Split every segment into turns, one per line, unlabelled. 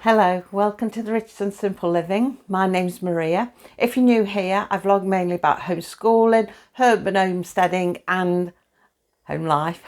Hello, welcome to the Rich and Simple Living. My name's Maria. If you're new here, I vlog mainly about homeschooling, urban homesteading and home life.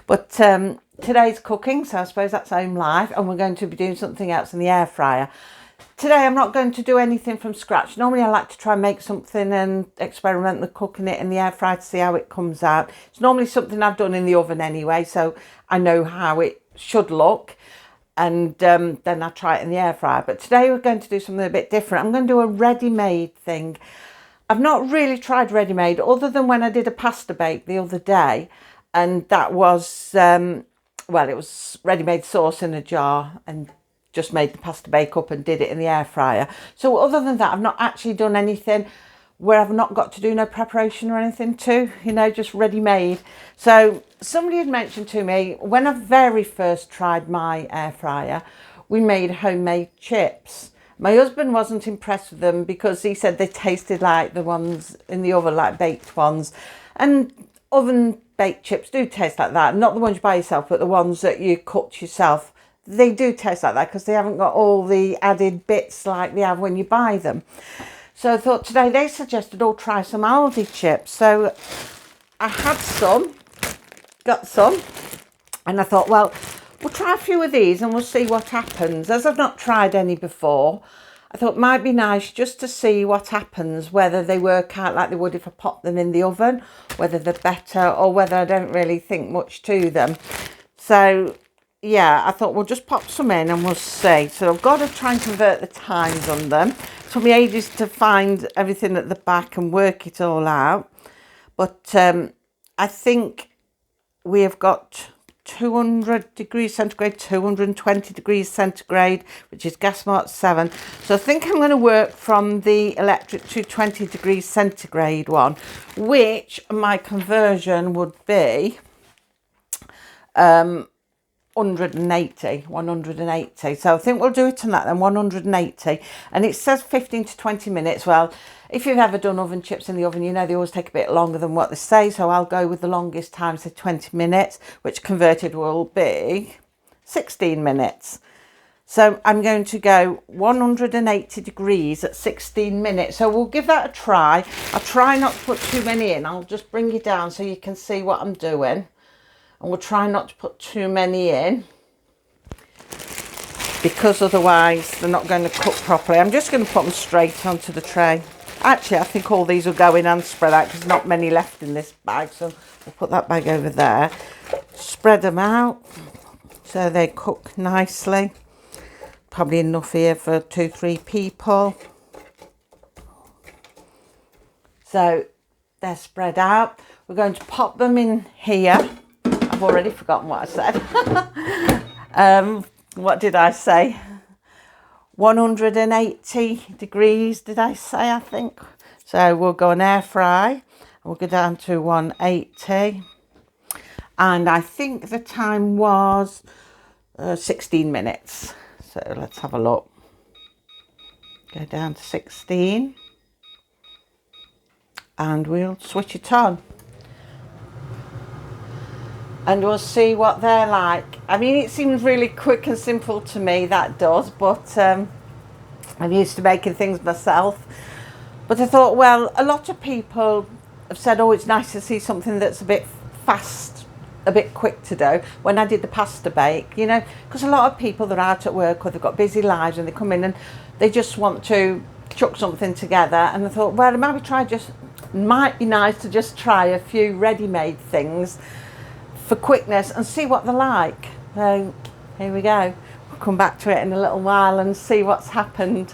But today's cooking, so I suppose that's home life, and we're going to be doing something else in the air fryer. Today I'm not going to do anything from scratch. Normally I like to try and make something and experiment with cooking it in the air fryer to see how it comes out. It's normally something I've done in the oven anyway, so I know how it should look. And then I try it in the air fryer. But today we're going to do something a bit different. I'm going to do a ready-made thing. I've not really tried ready-made other than when I did a pasta bake the other day. And that was, it was ready-made sauce in a jar and just made the pasta bake up and did it in the air fryer. So other than that, I've not actually done anything where I've not got to do no preparation or anything too, just ready-made. So somebody had mentioned to me, when I very first tried my air fryer, we made homemade chips. My husband wasn't impressed with them because he said they tasted like the ones in the oven, like baked ones. And oven baked chips do taste like that. Not the ones you buy yourself, but the ones that you cooked yourself. They do taste like that because they haven't got all the added bits like they have when you buy them. So I thought today they suggested, try some Aldi chips. So I had got some, and I thought, well, we'll try a few of these and we'll see what happens. As I've not tried any before, I thought it might be nice just to see what happens, whether they work out like they would if I pop them in the oven, whether they're better or whether I don't really think much to them. So yeah, I thought we'll just pop some in and we'll see. So I've got to try and convert the times on them. It took me ages to find everything at the back and work it all out. But I think we have got 200 degrees centigrade, 220 degrees centigrade, which is gas mark 7. So I think I'm going to work from the electric 220 degrees centigrade one, which my conversion would be 180. So I think we'll do it on that then, 180. And it says 15 to 20 minutes. Well, if you've ever done oven chips in the oven, they always take a bit longer than what they say. So I'll go with the longest time, say 20 minutes, which converted will be 16 minutes. So I'm going to go 180 degrees at 16 minutes. So we'll give that a try. I'll try not to put too many in. I'll just bring you down so you can see what I'm doing. And we'll try not to put too many in because otherwise they're not going to cook properly. I'm just going to put them straight onto the tray. Actually, I think all these will go in and spread out because there's not many left in this bag. So we'll put that bag over there. Spread them out so they cook nicely. Probably enough here for 2-3 people. So they're spread out. We're going to pop them in here. I've already forgotten what I said. What did I say? 180 degrees, did I say, I think? So we'll go on air fry. We'll go down to 180. And I think the time was 16 minutes. So let's have a look. Go down to 16. And we'll switch it on. And we'll see what they're like. I mean, it seems really quick and simple to me, that does, but I'm used to making things myself. But I thought, well, a lot of people have said, it's nice to see something that's a bit fast, a bit quick to do. When I did the pasta bake, because a lot of people, they're out at work or they've got busy lives and they come in and they just want to chuck something together. And I thought, well, it might be nice to just try a few ready-made things for quickness and see what they're like. So here we go. We'll come back to it in a little while and see what's happened.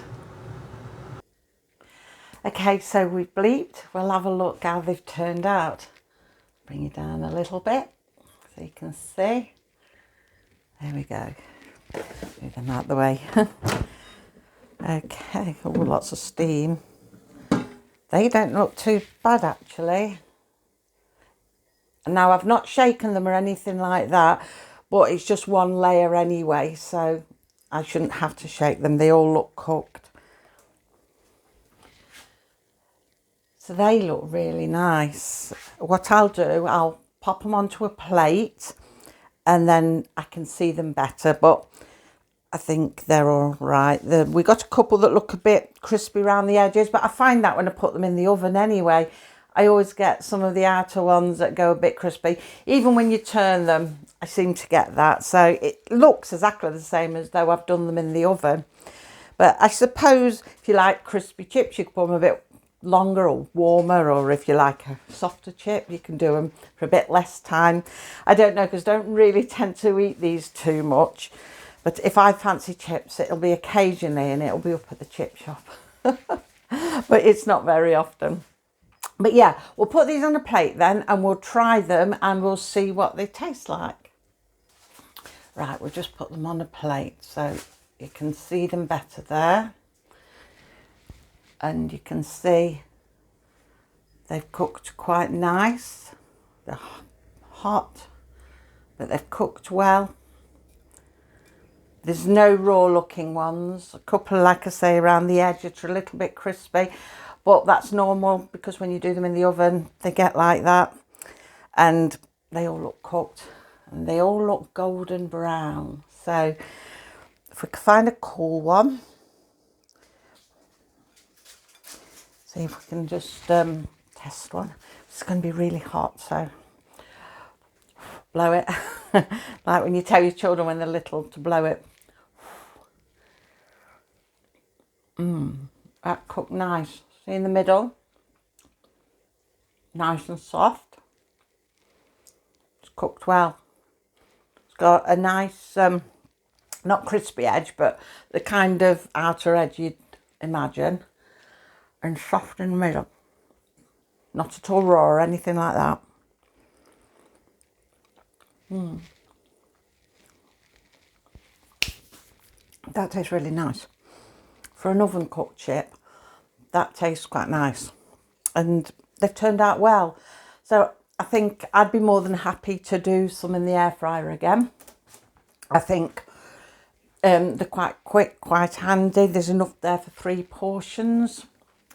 Okay, so we've bleeped. We'll have a look how they've turned out. Bring it down a little bit so you can see. There we go. Move them out the way. Okay, lots of steam. They don't look too bad actually. Now, I've not shaken them or anything like that, but it's just one layer anyway, so I shouldn't have to shake them. They all look cooked. So they look really nice. What I'll do, I'll pop them onto a plate and then I can see them better. But I think they're all right. We got a couple that look a bit crispy around the edges, but I find that when I put them in the oven anyway, I always get some of the outer ones that go a bit crispy. Even when you turn them, I seem to get that. So it looks exactly the same as though I've done them in the oven. But I suppose if you like crispy chips, you can put them a bit longer or warmer, or if you like a softer chip, you can do them for a bit less time. I don't know, because I don't really tend to eat these too much. But if I fancy chips, it'll be occasionally, and it'll be up at the chip shop. But it's not very often. But yeah, we'll put these on a plate then, and we'll try them, and we'll see what they taste like. Right, we'll just put them on a plate so you can see them better there. And you can see they've cooked quite nice. They're hot, but they've cooked well. There's no raw looking ones. A couple, like I say, around the edge are a little bit crispy, but that's normal because when you do them in the oven, they get like that. And they all look cooked, and they all look golden brown. So if we can find a cool one, see if we can just test one. It's going to be really hot, so blow it. Like when you tell your children when they're little to blow it. That cooked nice. See in the middle? Nice and soft. It's cooked well. It's got a nice, not crispy edge, but the kind of outer edge you'd imagine. And soft in the middle. Not at all raw or anything like that. That tastes really nice. For an oven cooked chip, that tastes quite nice. And they've turned out well. So I think I'd be more than happy to do some in the air fryer again. I think they're quite quick, quite handy. There's enough there for 3 portions.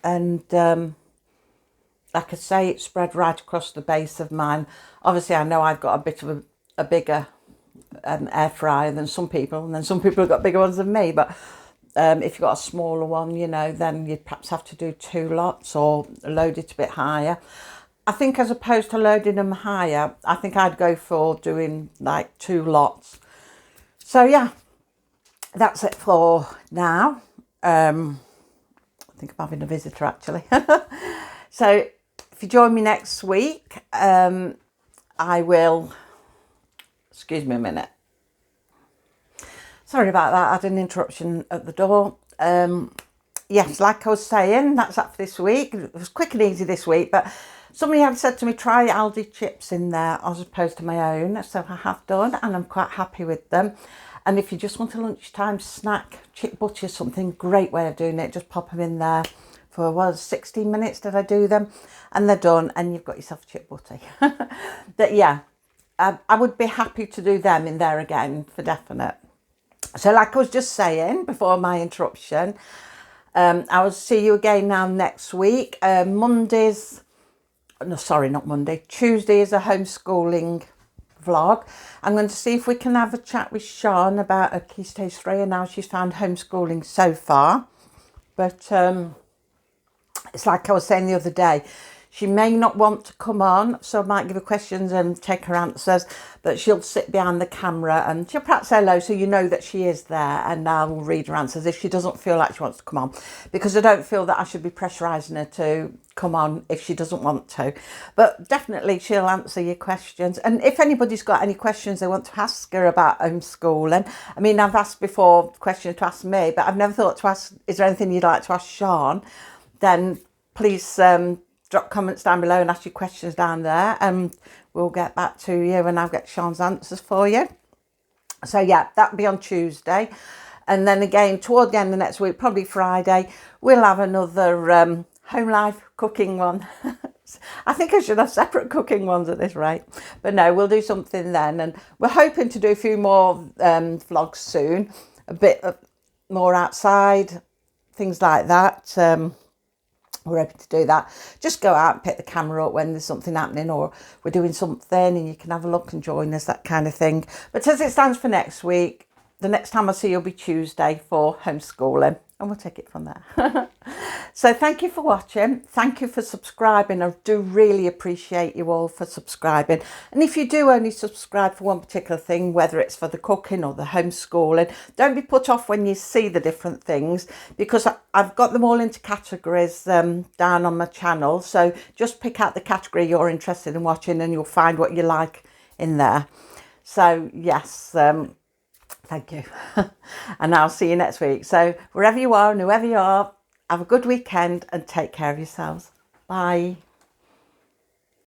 And like I say, it's spread right across the base of mine. Obviously, I know I've got a bit of a bigger air fryer than some people, and then some people have got bigger ones than me. But if you've got a smaller one, you know, then you'd perhaps have to do 2 lots or load it a bit higher. I think as opposed to loading them higher, I think I'd go for doing like 2 lots. So yeah, that's it for now. I think I'm having a visitor actually. So if you join me next week, I will, excuse me a minute. Sorry about that, I had an interruption at the door. Yes, like I was saying, that's that for this week. It was quick and easy this week, but somebody had said to me, try Aldi Chips in there as opposed to my own. So I have done, and I'm quite happy with them. And if you just want a lunchtime snack, chip butty is something, great way of doing it. Just pop them in there for, 16 minutes did I do them? And they're done, and you've got yourself a chip butty. But yeah, I would be happy to do them in there again, for definite. So like I was just saying before my interruption, I will see you again now next week. Tuesday is a homeschooling vlog. I'm going to see if we can have a chat with Sean about her Key Stage 3 and how she's found homeschooling so far. But it's like I was saying the other day, she may not want to come on, so I might give her questions and take her answers, but she'll sit behind the camera and she'll perhaps say hello so you know that she is there, and I will read her answers if she doesn't feel like she wants to come on, because I don't feel that I should be pressurising her to come on if she doesn't want to. But definitely she'll answer your questions. And if anybody's got any questions they want to ask her about homeschooling, I mean, I've asked before questions to ask me, but I've never thought to ask, is there anything you'd like to ask Sean? Then please drop comments down below and ask your questions down there, and we'll get back to you and I'll get Sean's answers for you. So yeah, that'll be on Tuesday. And then again, toward the end of next week, probably Friday, we'll have another home life cooking one. I think I should have separate cooking ones at this rate. But no, we'll do something then. And we're hoping to do a few more vlogs soon, a bit more outside, things like that. We're happy to do that. Just go out and pick the camera up when there's something happening, or we're doing something and you can have a look and join us, that kind of thing. But as it stands for next week, the next time I see you will be Tuesday for homeschooling, and we'll take it from there. So thank you for watching. Thank you for subscribing. I do really appreciate you all for subscribing. And if you do only subscribe for one particular thing, whether it's for the cooking or the homeschooling, don't be put off when you see the different things, because I've got them all into categories down on my channel. So just pick out the category you're interested in watching and you'll find what you like in there. So yes, thank you. And I'll see you next week. So wherever you are and whoever you are, have a good weekend and take care of yourselves. Bye.